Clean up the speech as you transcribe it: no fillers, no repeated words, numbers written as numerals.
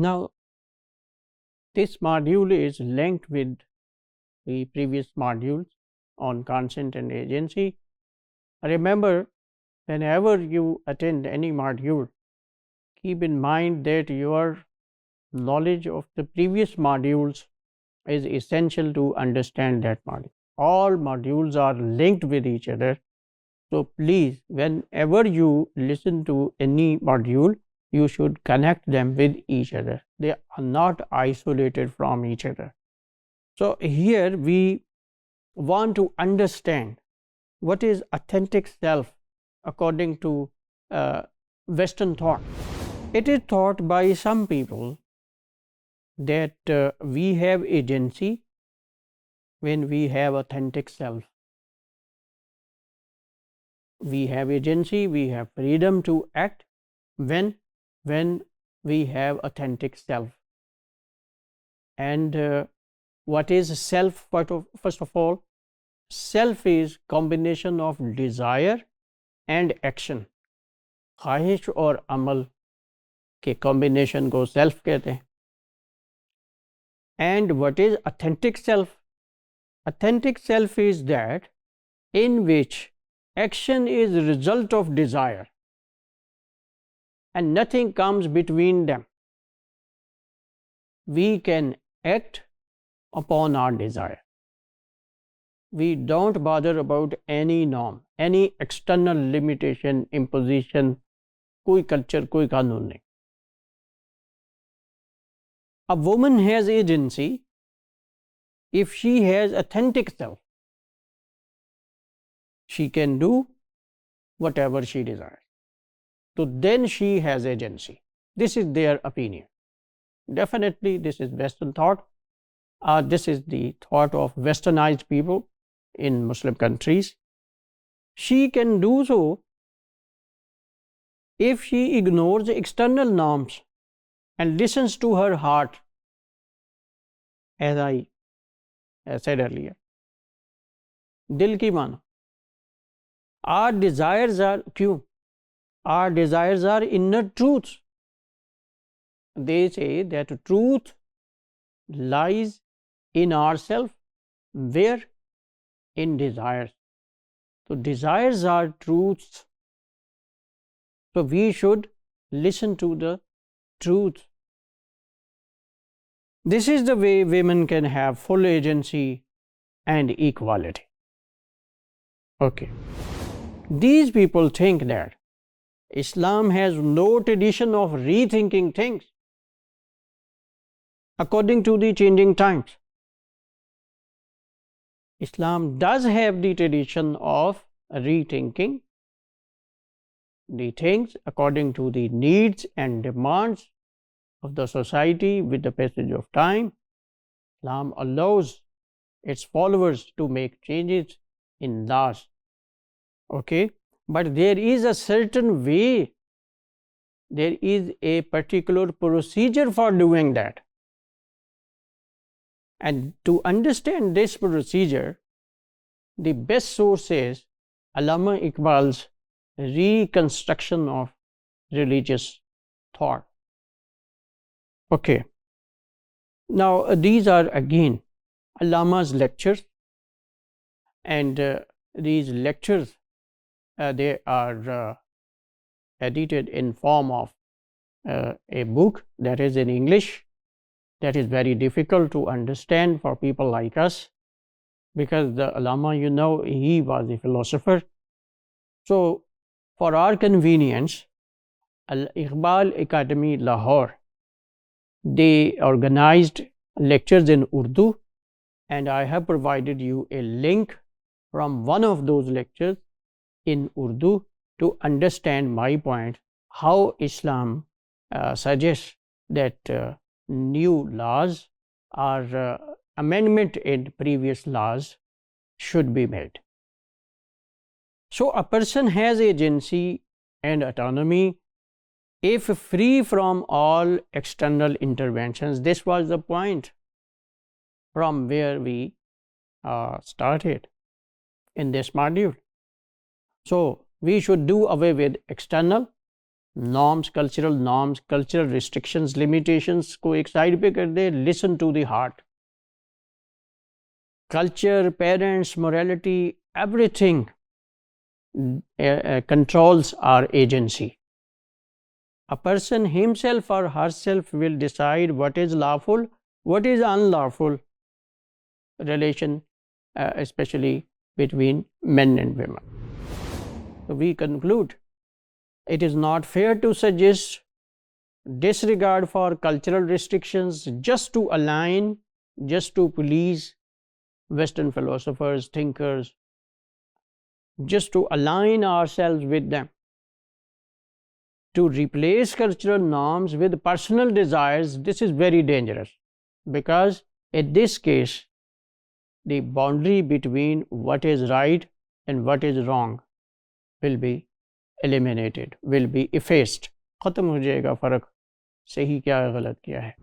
Now, this module is linked with the previous modules on consent and agency. Remember, whenever you attend any module, keep in mind that your knowledge of the previous modules is essential to understand that module. All modules are linked with each other. So please, whenever you listen to any module, you should connect them with each other. They are not isolated from each other. So here we want to understand what is authentic self according to Western thought. It is thought by some people that we have agency when we have authentic self. We have agency, we have freedom to act when we have authentic self. And what is self? First of all, self is combination of desire and action. ख्वाहिश और अमल के combination को self कहते हैं. And what is authentic self? Authentic self is that in which action is the result of desire and nothing comes between them. We can act upon our desire. We don't bother about any norm, any external limitation, imposition, कोई culture, कोई कानून नहीं. A woman has agency if she has authentic self. She can do whatever she desires. So then she has agency. This is their opinion. Definitely this is Western thought. This is the thought of westernized people in Muslim countries. She can do so if she ignores external norms and listens to her heart, as I said earlier. Dil ki mano. Our desires are क्यों? Our desires are inner truths. They say that truth lies in ourselves. Where? In desires. So desires are truths. So we should listen to the truth. This is the way women can have full agency and equality. Okay. These people think that Islam has no tradition of rethinking things according to the changing times. Islam does have the tradition of rethinking the things according to the needs and demands of the society with the passage of time. Islam allows its followers to make changes in laws. Okay, but there is a certain way, there is a particular procedure for doing that. And to understand this procedure, the best source is Allama Iqbal's reconstruction of religious thought. Okay, now these are again Allama's lectures, and these lectures they are edited in form of a book that is in English. That is very difficult to understand for people like us, because the Allama, you know, he was a philosopher. So for our convenience, Al-Iqbal Academy Lahore, they organized lectures in Urdu, and I have provided you a link from one of those lectures in Urdu to understand my point, how Islam suggests that new laws or amendment in previous laws should be made. So a person has agency and autonomy if free from all external interventions. This was the point from where we started in this module. So we should do away with external norms, cultural restrictions, limitations को एक side पे कर दे, listen to the heart. Culture, parents, morality, everything controls our agency. A person himself or herself will decide what is lawful, what is unlawful relation, especially between men and women. So we conclude, it is not fair to suggest disregard for cultural restrictions just to align, just to please Western philosophers, thinkers, just to align ourselves with them. To replace cultural norms with personal desires, this is very dangerous, because in this case, the boundary between what is right and what is wrong will be eliminated, will be effaced. खत्म हो जाएगा फ़र्क, सही क्या है गलत क्या है.